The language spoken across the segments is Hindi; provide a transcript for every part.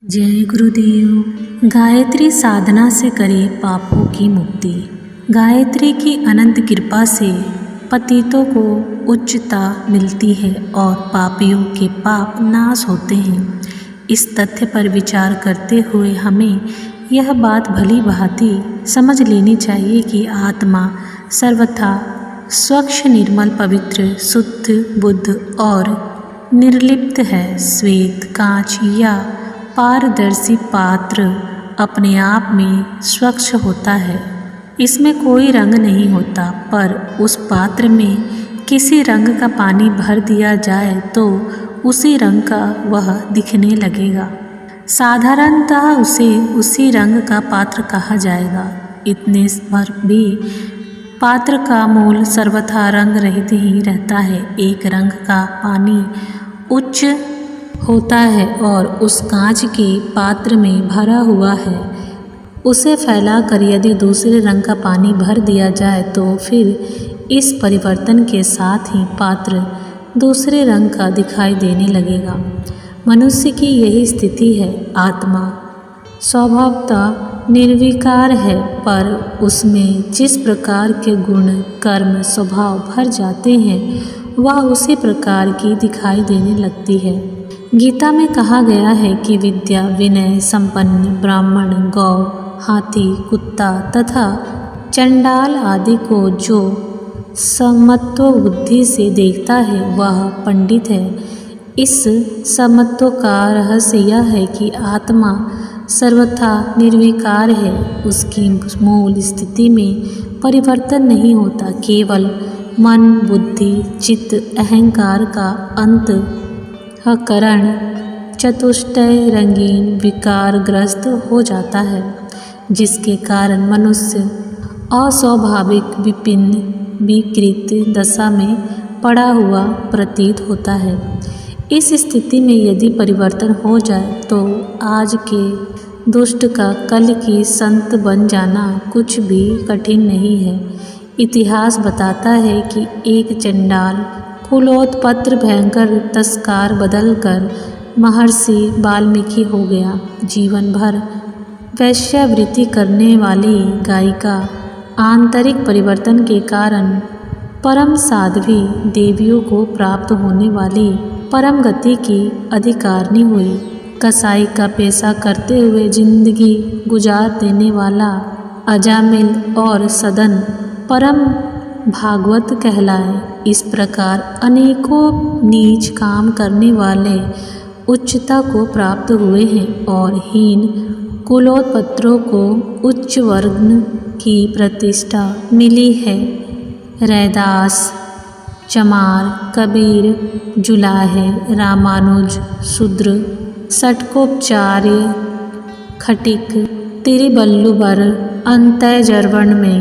जय गुरुदेव। गायत्री साधना से करे पापों की मुक्ति। गायत्री की अनंत कृपा से पतितों को उच्चता मिलती है और पापियों के पाप नाश होते हैं। इस तथ्य पर विचार करते हुए हमें यह बात भली भांति समझ लेनी चाहिए कि आत्मा सर्वथा स्वच्छ, निर्मल, पवित्र, शुद्ध, बुद्ध और निर्लिप्त है। श्वेत कांच या पारदर्शी पात्र अपने आप में स्वच्छ होता है, इसमें कोई रंग नहीं होता, पर उस पात्र में किसी रंग का पानी भर दिया जाए तो उसी रंग का वह दिखने लगेगा। साधारणतः उसे उसी रंग का पात्र कहा जाएगा। इतने पर भी पात्र का मूल सर्वथा रंग रहित ही रहता है। एक रंग का पानी उच्च होता है और उस कांच के पात्र में भरा हुआ है। उसे फैलाकर यदि दूसरे रंग का पानी भर दिया जाए तो फिर इस परिवर्तन के साथ ही पात्र दूसरे रंग का दिखाई देने लगेगा। मनुष्य की यही स्थिति है। आत्मा स्वभावतः निर्विकार है, पर उसमें जिस प्रकार के गुण, कर्म, स्वभाव भर जाते हैं वह उसी प्रकार की दिखाई देने लगती है। गीता में कहा गया है कि विद्या, विनय संपन्न ब्राह्मण, गौ, हाथी, कुत्ता तथा चंडाल आदि को जो समत्व बुद्धि से देखता है वह पंडित है। इस समत्व का रहस्य यह है कि आत्मा सर्वथा निर्विकार है। उसकी मूल स्थिति में परिवर्तन नहीं होता। केवल मन, बुद्धि, चित्त, अहंकार का अंतःकरण चतुष्टय रंगीन विकारग्रस्त हो जाता है, जिसके कारण मनुष्य अस्वाभाविक विपिन्न विकृत दशा में पड़ा हुआ प्रतीत होता है। इस स्थिति में यदि परिवर्तन हो जाए तो आज के दुष्ट का कल की संत बन जाना कुछ भी कठिन नहीं है। इतिहास बताता है कि एक चंडाल कुलोत्पत्र भयंकर तस्कार बदलकर महर्षि वाल्मीकि हो गया। जीवन भर वैश्यावृत्ति करने वाली गायिका आंतरिक परिवर्तन के कारण परम साध्वी देवियों को प्राप्त होने वाली परम गति की अधिकारिणी हुई। कसाई का पेशा करते हुए जिंदगी गुजार देने वाला अजामिल और सदन परम भागवत कहलाए। इस प्रकार अनेकों नीच काम करने वाले उच्चता को प्राप्त हुए हैं और हीन कुलोत्पत्रों को उच्च वर्ग की प्रतिष्ठा मिली है। रैदास, चमार, कबीर, जुलाहे, रामानुज, शूद्र, षट्कोपचार्य, खटिक, तिरुवल्लुवर अंतःजर्वण में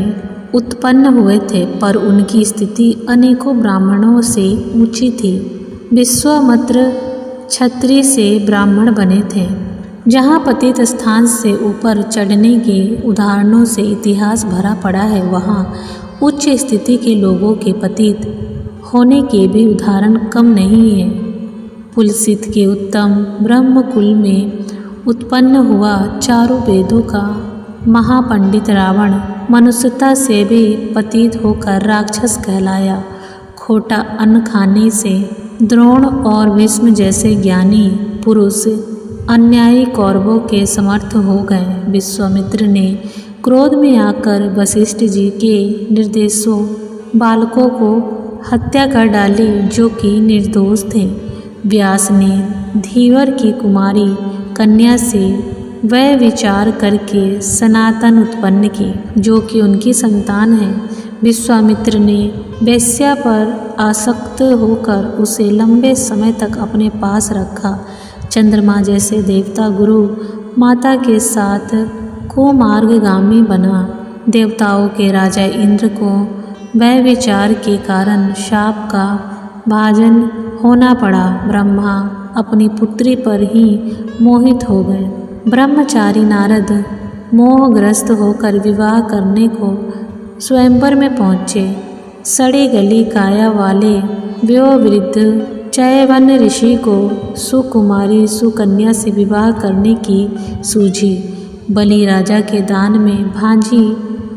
उत्पन्न हुए थे, पर उनकी स्थिति अनेकों ब्राह्मणों से ऊंची थी। विश्वामित्र क्षत्रिय से ब्राह्मण बने थे। जहाँ पतित स्थान से ऊपर चढ़ने के उदाहरणों से इतिहास भरा पड़ा है, वहाँ उच्च स्थिति के लोगों के पतित होने के भी उदाहरण कम नहीं है। पुलसित के उत्तम ब्रह्म कुल में उत्पन्न हुआ चारों वेदों का महापंडित रावण मनुष्यता से भी पतित होकर राक्षस कहलाया। खोटा अन्न खाने से द्रोण और भीष्म जैसे ज्ञानी पुरुष अन्यायी कौरवों के समर्थ हो गए। विश्वामित्र ने क्रोध में आकर वशिष्ठ जी के निर्देशों बालकों को हत्या कर डाली, जो कि निर्दोष थे। व्यास ने धीवर की कुमारी कन्या से वह विचार करके सनातन उत्पन्न की, जो कि उनकी संतान है। विश्वामित्र ने वेश्या पर आसक्त होकर उसे लंबे समय तक अपने पास रखा। चंद्रमा जैसे देवता गुरु माता के साथ कुमार्गगामी बना। देवताओं के राजा इंद्र को वह विचार के कारण शाप का भाजन होना पड़ा। ब्रह्मा अपनी पुत्री पर ही मोहित हो गए। ब्रह्मचारी नारद मोहग्रस्त होकर विवाह करने को स्वयंवर में पहुँचे। सड़ी गली काया वाले वयोवृद्ध चयवन ऋषि को सुकुमारी सुकन्या से विवाह करने की सूझी। बलि राजा के दान में भांजी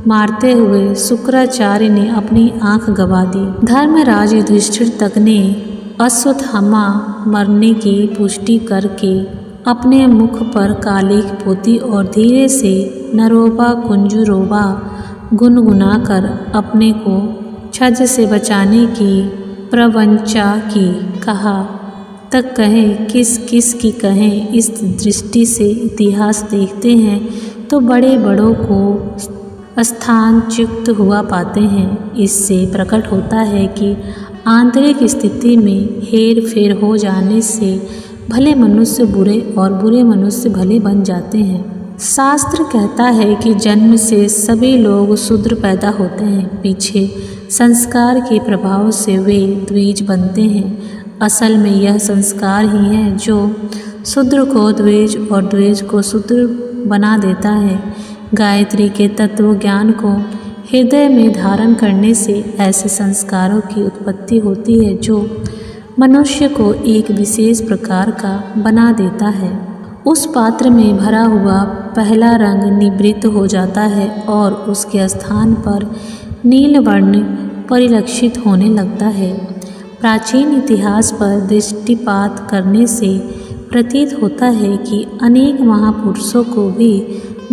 मारते हुए शुक्राचार्य ने अपनी आंख गंवा दी। धर्मराज युधिष्ठिर तक ने अश्वत्थामा मरने की पुष्टि करके अपने मुख पर कालिख पोती और धीरे से नरोबा कुंजरोबा गुनगुनाकर अपने को छज्ज से बचाने की प्रवंचा की। कहा तक कहें किस किस की कहें। इस दृष्टि से इतिहास देखते हैं तो बड़े बड़ों को स्थानच्युत हुआ पाते हैं। इससे प्रकट होता है कि आंतरिक स्थिति में हेर फेर हो जाने से भले मनुष्य बुरे और बुरे मनुष्य भले बन जाते हैं। शास्त्र कहता है कि जन्म से सभी लोग शूद्र पैदा होते हैं, पीछे संस्कार के प्रभाव से वे द्विज बनते हैं। असल में यह संस्कार ही है जो शूद्र को द्विज और द्विज को शूद्र बना देता है। गायत्री के तत्व ज्ञान को हृदय में धारण करने से ऐसे संस्कारों की उत्पत्ति होती है जो मनुष्य को एक विशेष प्रकार का बना देता है। उस पात्र में भरा हुआ पहला रंग निवृत्त हो जाता है और उसके स्थान पर नील वर्ण परिलक्षित होने लगता है। प्राचीन इतिहास पर दृष्टिपात करने से प्रतीत होता है कि अनेक महापुरुषों को भी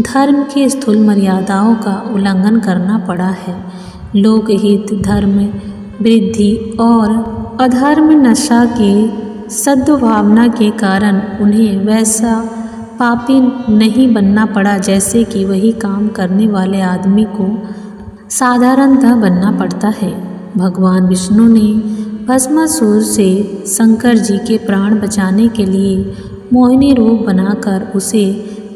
धर्म की स्थूल मर्यादाओं का उल्लंघन करना पड़ा है। लोकहित, धर्म वृद्धि और अधर्म नशा की सद्भावना के कारण उन्हें वैसा पापी नहीं बनना पड़ा जैसे कि वही काम करने वाले आदमी को साधारणतः बनना पड़ता है। भगवान विष्णु ने भस्मासुर से शंकर जी के प्राण बचाने के लिए मोहिनी रूप बनाकर उसे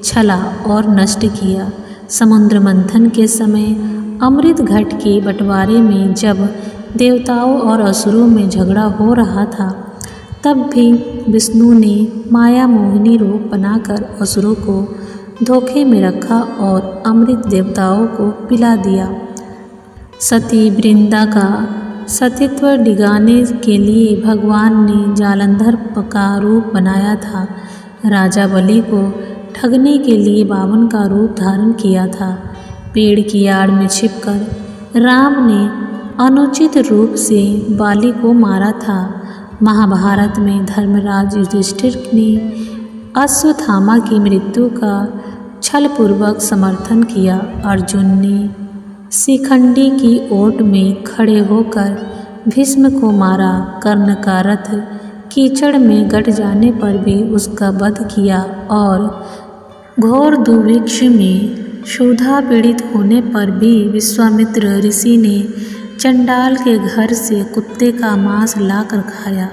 छला और नष्ट किया। समुद्र मंथन के समय अमृत घट के बंटवारे में जब देवताओं और असुरों में झगड़ा हो रहा था तब भी विष्णु ने माया मोहिनी रूप बनाकर असुरों को धोखे में रखा और अमृत देवताओं को पिला दिया। सती वृंदा का सतीत्व डिगाने के लिए भगवान ने जालंधर का रूप बनाया था। राजा बलि को ठगने के लिए बावन का रूप धारण किया था। पेड़ की आड़ में छिपकर राम ने अनुचित रूप से बाली को मारा था। महाभारत में धर्मराज युधिष्ठिर ने अश्वत्थामा की मृत्यु का छलपूर्वक समर्थन किया। अर्जुन ने शिखंडी की ओट में खड़े होकर भीष्म को मारा। कर्ण का रथ कीचड़ में गट जाने पर भी उसका वध किया और घोर दुर्भिक्ष में क्षुधा पीड़ित होने पर भी विश्वामित्र ऋषि ने चंडाल के घर से कुत्ते का मांस लाकर खाया।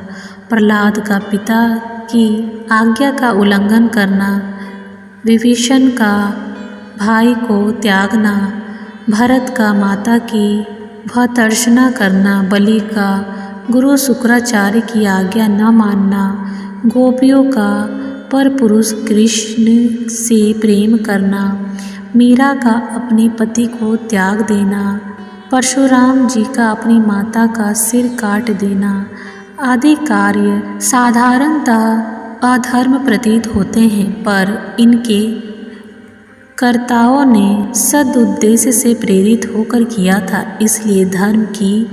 प्रहलाद का पिता की आज्ञा का उल्लंघन करना, विभीषण का भाई को त्यागना, भरत का माता की भर्त्सना करना, बलि का गुरु शुक्राचार्य की आज्ञा न मानना, गोपियों का परपुरुष कृष्ण से प्रेम करना, मीरा का अपने पति को त्याग देना, परशुराम जी का अपनी माता का सिर काट देना आदि कार्य साधारणतः अधर्म प्रतीत होते हैं, पर इनके कर्ताओं ने सदुद्देश्य से प्रेरित होकर किया था। इसलिए धर्म की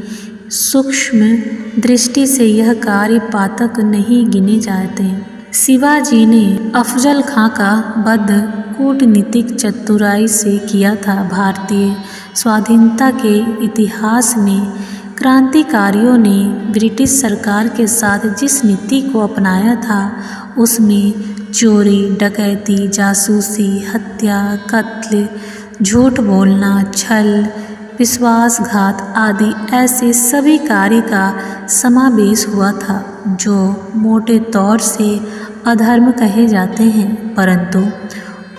सूक्ष्म दृष्टि से यह कार्य पातक नहीं गिने जाते। शिवाजी ने अफजल खां का वध कूटनीतिक चतुराई से किया था। भारतीय स्वाधीनता के इतिहास में क्रांतिकारियों ने ब्रिटिश सरकार के साथ जिस नीति को अपनाया था उसमें चोरी, डकैती, जासूसी, हत्या, कत्ल, झूठ बोलना, छल, विश्वासघात आदि ऐसे सभी कार्य का समावेश हुआ था जो मोटे तौर से अधर्म कहे जाते हैं, परंतु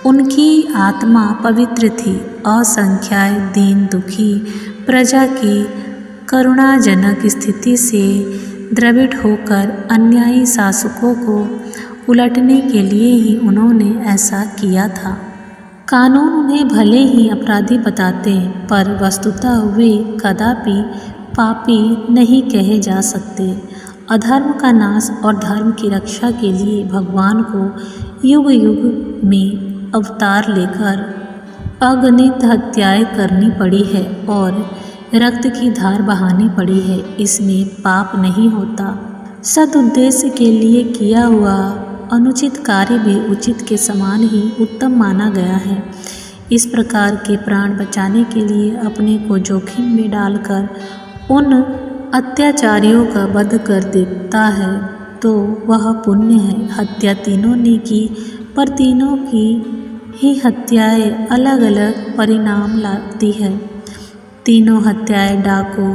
उनकी आत्मा पवित्र थी। असंख्यात दीन दुखी प्रजा की करुणाजनक स्थिति से द्रवित होकर अन्यायी शासकों को उलटने के लिए ही उन्होंने ऐसा किया था। कानून उन्हें भले ही अपराधी बताते पर वस्तुतः वे कदापि पापी नहीं कहे जा सकते। अधर्म का नाश और धर्म की रक्षा के लिए भगवान को युग युग में अवतार लेकर अगणित हत्याएं करनी पड़ी है और रक्त की धार बहानी पड़ी है। इसमें पाप नहीं होता। सदुद्देश्य के लिए किया हुआ अनुचित कार्य भी उचित के समान ही उत्तम माना गया है। इस प्रकार के प्राण बचाने के लिए अपने को जोखिम में डालकर उन अत्याचारियों का वध कर देता है तो वह पुण्य है। हत्या तीनों ने की, पर तीनों की ही हत्याएं अलग अलग परिणाम लाती है। तीनों हत्याएं डाकू,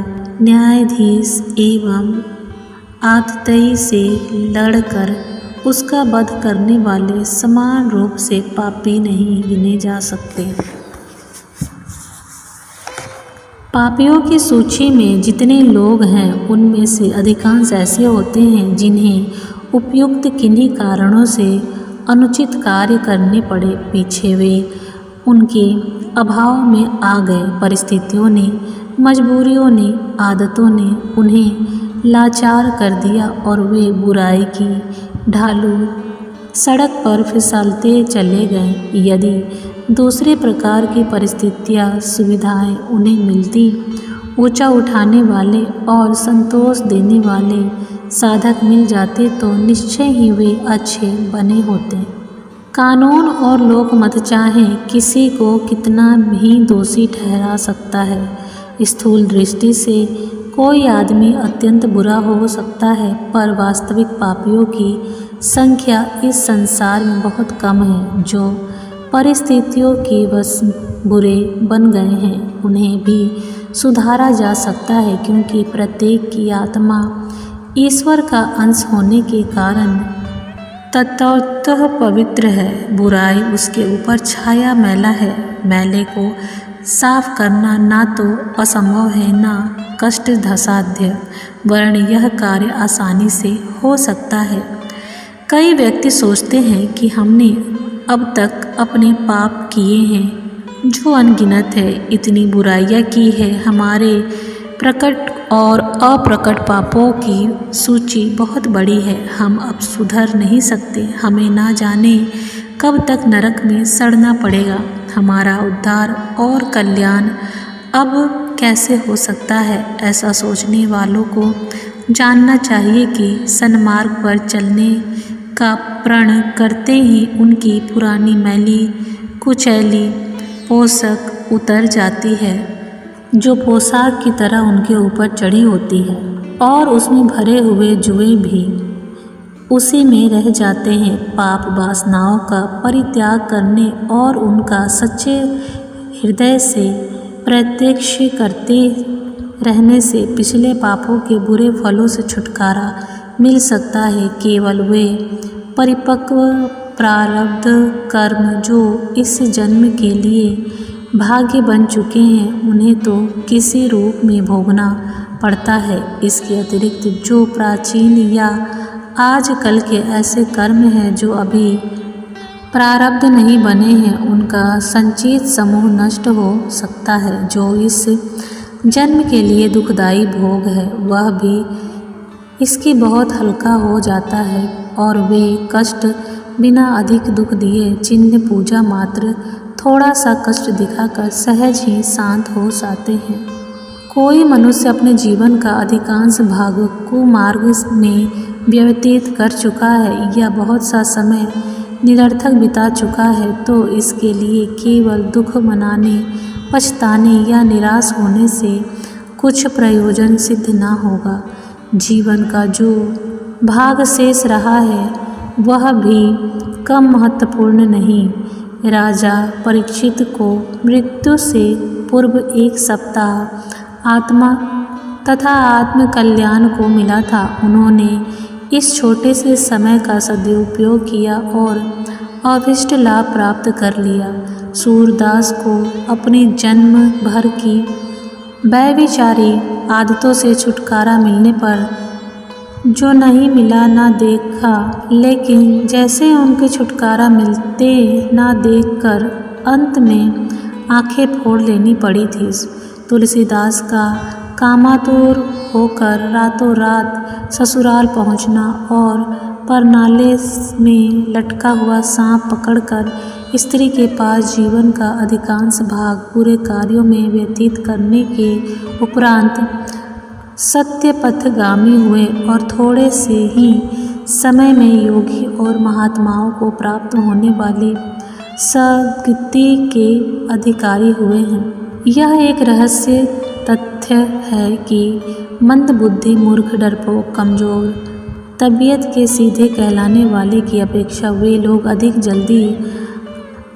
न्यायाधीश एवं आतताई से लड़कर उसका वध करने वाले समान रूप से पापी नहीं गिने जा सकते। पापियों की सूची में जितने लोग हैं उनमें से अधिकांश ऐसे होते हैं जिन्हें उपयुक्त किन्हीं कारणों से अनुचित कार्य करने पड़े। पीछे वे उनके अभाव में आ गए। परिस्थितियों ने, मजबूरियों ने, आदतों ने उन्हें लाचार कर दिया और वे बुराई की ढालू सड़क पर फिसलते चले गए। यदि दूसरे प्रकार की परिस्थितियाँ, सुविधाएं उन्हें मिलती, ऊंचा उठाने वाले और संतोष देने वाले साधक मिल जाते तो निश्चय ही वे अच्छे बने होते। कानून और लोकमत चाहे किसी को कितना भी दोषी ठहरा सकता है। स्थूल दृष्टि से कोई आदमी अत्यंत बुरा हो सकता है, पर वास्तविक पापियों की संख्या इस संसार में बहुत कम है। जो परिस्थितियों की वश बुरे बन गए हैं उन्हें भी सुधारा जा सकता है, क्योंकि प्रत्येक की आत्मा ईश्वर का अंश होने के कारण तत्वतः पवित्र है। बुराई उसके ऊपर छाया मैला है। मैले को साफ करना ना तो असंभव है ना कष्ट साध्य, वरन यह कार्य आसानी से हो सकता है। कई व्यक्ति सोचते हैं कि हमने अब तक अपने पाप किए हैं जो अनगिनत है, इतनी बुराइयां की है। हमारे प्रकट और अप्रकट पापों की सूची बहुत बड़ी है। हम अब सुधर नहीं सकते। हमें ना जाने कब तक नरक में सड़ना पड़ेगा। हमारा उद्धार और कल्याण अब कैसे हो सकता है? ऐसा सोचने वालों को जानना चाहिए कि सन्मार्ग पर चलने का प्रण करते ही उनकी पुरानी मैली कुचैली पोशाक उतर जाती है, जो पोशाक की तरह उनके ऊपर चढ़ी होती है, और उसमें भरे हुए जुए भी उसी में रह जाते हैं। पाप वासनाओं का परित्याग करने और उनका सच्चे हृदय से प्रत्यक्ष करते रहने से पिछले पापों के बुरे फलों से छुटकारा मिल सकता है। केवल वे परिपक्व प्रारब्ध कर्म जो इस जन्म के लिए भाग्य बन चुके हैं उन्हें तो किसी रूप में भोगना पड़ता है। इसके अतिरिक्त जो प्राचीन या आजकल के ऐसे कर्म हैं जो अभी प्रारब्ध नहीं बने हैं, उनका संचित समूह नष्ट हो सकता है। जो इस जन्म के लिए दुखदायी भोग है वह भी इसकी बहुत हल्का हो जाता है, और वे कष्ट बिना अधिक दुख दिए चिन्ह पूजा मात्र थोड़ा सा कष्ट दिखाकर सहज ही शांत हो जाते हैं। कोई मनुष्य अपने जीवन का अधिकांश भाग कुमार्ग में व्यतीत कर चुका है या बहुत सा समय निरर्थक बिता चुका है, तो इसके लिए केवल दुख मनाने, पछताने या निराश होने से कुछ प्रयोजन सिद्ध ना होगा। जीवन का जो भाग शेष रहा है वह भी कम महत्वपूर्ण नहीं। राजा परीक्षित को मृत्यु से पूर्व 1 सप्ताह आत्मा तथा आत्म कल्याण को मिला था। उन्होंने इस छोटे से समय का सदुपयोग किया और अभीष्ट लाभ प्राप्त कर लिया। सूरदास को अपने जन्म भर की व्यभिचारी आदतों से छुटकारा मिलने पर जो नहीं मिला ना देखा, लेकिन जैसे उनके छुटकारा मिलते ना देखकर अंत में आंखें फोड़ लेनी पड़ी थी। तुलसीदास का कामातुर होकर रातों रात ससुराल पहुंचना और परनाले में लटका हुआ सांप पकड़कर स्त्री के पास जीवन का अधिकांश भाग बुरे कार्यों में व्यतीत करने के उपरांत सत्य पथगामी हुए और थोड़े से ही समय में योगी और महात्माओं को प्राप्त होने वाली सद्गति के अधिकारी हुए हैं। यह एक रहस्य तथ्य है कि मंदबुद्धि, मूर्ख, डरपोक, कमजोर तबीयत के सीधे कहलाने वाले की अपेक्षा वे लोग अधिक जल्दी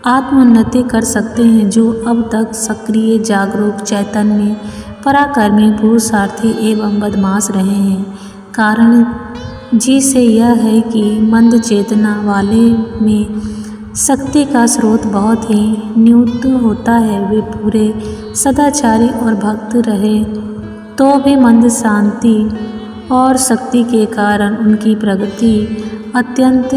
आत्मोन्नति कर सकते हैं जो अब तक सक्रिय, जागरूक, चैतन्य, पराक्रमी, पुरुषार्थी एवं बदमाश रहे हैं। कारण जिसे यह है कि मंद चेतना वाले में शक्ति का स्रोत बहुत ही न्यून होता है। वे पूरे सदाचारी और भक्त रहे तो भी मंद शांति और शक्ति के कारण उनकी प्रगति अत्यंत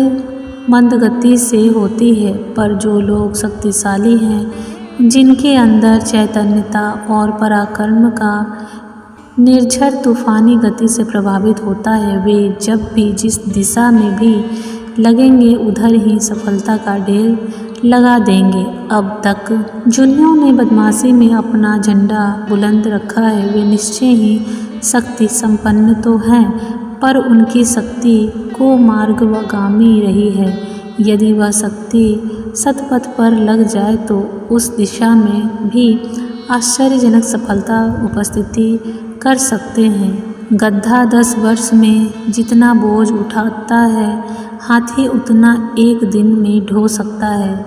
मंद गति से होती है। पर जो लोग शक्तिशाली हैं, जिनके अंदर चैतन्यता और पराक्रम का निर्झर तूफानी गति से प्रभावित होता है, वे जब भी जिस दिशा में भी लगेंगे उधर ही सफलता का ढेर लगा देंगे। अब तक जिन्होंने ने बदमाशी में अपना झंडा बुलंद रखा है, वे निश्चय ही शक्ति संपन्न तो हैं, पर उनकी शक्ति को मार्गगामी रही है। यदि वह शक्ति सतपथ पर लग जाए तो उस दिशा में भी आश्चर्यजनक सफलता उपस्थिति कर सकते हैं। गधा 10 वर्ष में जितना बोझ उठाता है, हाथी उतना एक दिन में ढो सकता है।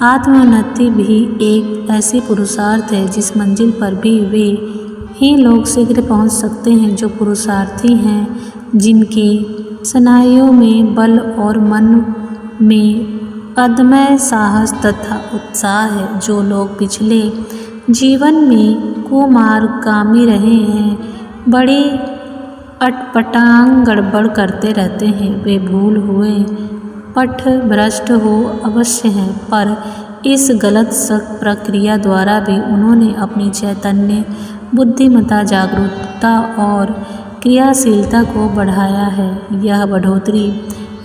आत्मोन्नति भी एक ऐसी पुरुषार्थ है जिस मंजिल पर भी वे ही लोग शीघ्र पहुंच सकते हैं जो पुरुषार्थी हैं, जिनके स्नायुओं में बल और मन में अदम्य साहस तथा उत्साह है। जो लोग पिछले जीवन में कुमार्गामी रहे हैं, बड़ी अटपटांग गड़बड़ करते रहते हैं, वे भूल हुए पथ भ्रष्ट हो अवश्य हैं, पर इस गलत प्रक्रिया द्वारा भी उन्होंने अपनी चैतन्य, बुद्धिमत्ता, जागरूकता और क्रियाशीलता को बढ़ाया है। यह बढ़ोतरी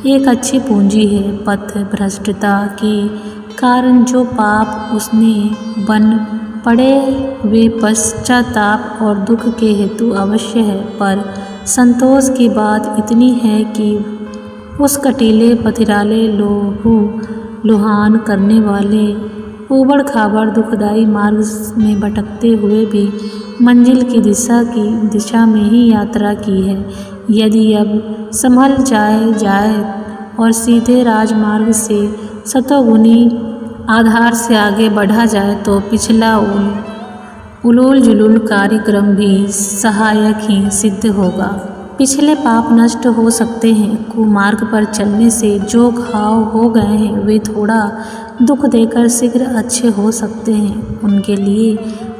एक अच्छी पूंजी है। पथ भ्रष्टता के कारण जो पाप उसने बन पड़े वे पश्चाताप और दुख के हेतु अवश्य है, पर संतोष की बात इतनी है कि उस कटीले, पथिराले, लुहान करने वाले, ऊबड़ खाबड़ दुखदायी मार्ग में भटकते हुए भी मंजिल की दिशा में ही यात्रा की है। यदि अब संभल जाए और सीधे राजमार्ग से सतोगुनी आधार से आगे बढ़ा जाए तो पिछला उलूल जुलूल कार्यक्रम भी सहायक ही सिद्ध होगा। पिछले पाप नष्ट हो सकते हैं। कुमार्ग पर चलने से जो घाव हो गए हैं वे थोड़ा दुख देकर शीघ्र अच्छे हो सकते हैं। उनके लिए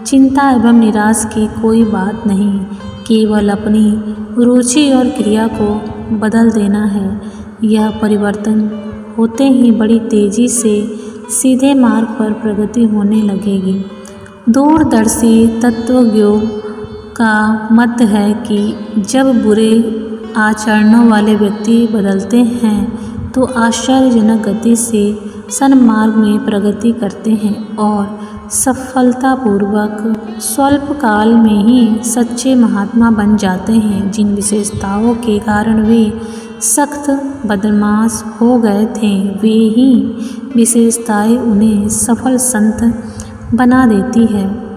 चिंता एवं निराश की कोई बात नहीं, केवल अपनी रुचि और क्रिया को बदल देना है। यह परिवर्तन होते ही बड़ी तेजी से सीधे मार्ग पर प्रगति होने लगेगी। दूरदर्शी तत्वज्ञों का मत है कि जब बुरे आचरणों वाले व्यक्ति बदलते हैं तो आश्चर्यजनक गति से सन्मार्ग में प्रगति करते हैं और सफलतापूर्वक स्वल्प काल में ही सच्चे महात्मा बन जाते हैं। जिन विशेषताओं के कारण वे सख्त बदमाश हो गए थे, वे ही विशेषताएं उन्हें सफल संत बना देती है।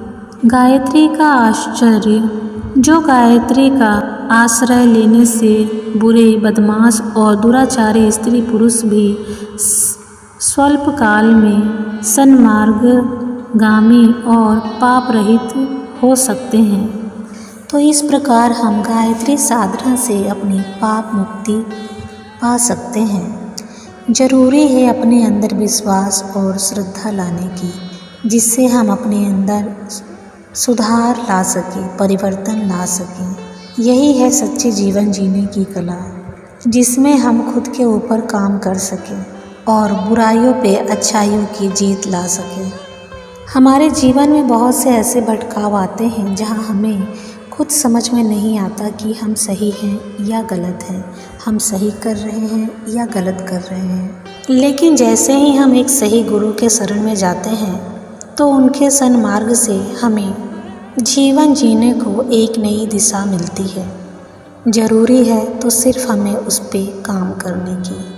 गायत्री का आश्चर्य। जो गायत्री का आश्रय लेने से बुरे, बदमाश और दुराचारी स्त्री पुरुष भी स्वल्प काल में सन्मार्गगामी और पाप रहित हो सकते हैं। तो इस प्रकार हम गायत्री साधना से अपनी पाप मुक्ति पा सकते हैं। जरूरी है अपने अंदर विश्वास और श्रद्धा लाने की, जिससे हम अपने अंदर सुधार ला सकें, परिवर्तन ला सकें। यही है सच्चे जीवन जीने की कला, जिसमें हम खुद के ऊपर काम कर सकें और बुराइयों पे अच्छाइयों की जीत ला सकें। हमारे जीवन में बहुत से ऐसे भटकाव आते हैं जहां हमें खुद समझ में नहीं आता कि हम सही हैं या गलत हैं, हम सही कर रहे हैं या गलत कर रहे हैं। लेकिन जैसे ही हम एक सही गुरु के शरण में जाते हैं तो उनके सन्मार्ग से हमें जीवन जीने को एक नई दिशा मिलती है। ज़रूरी है तो सिर्फ हमें उस पे काम करने की।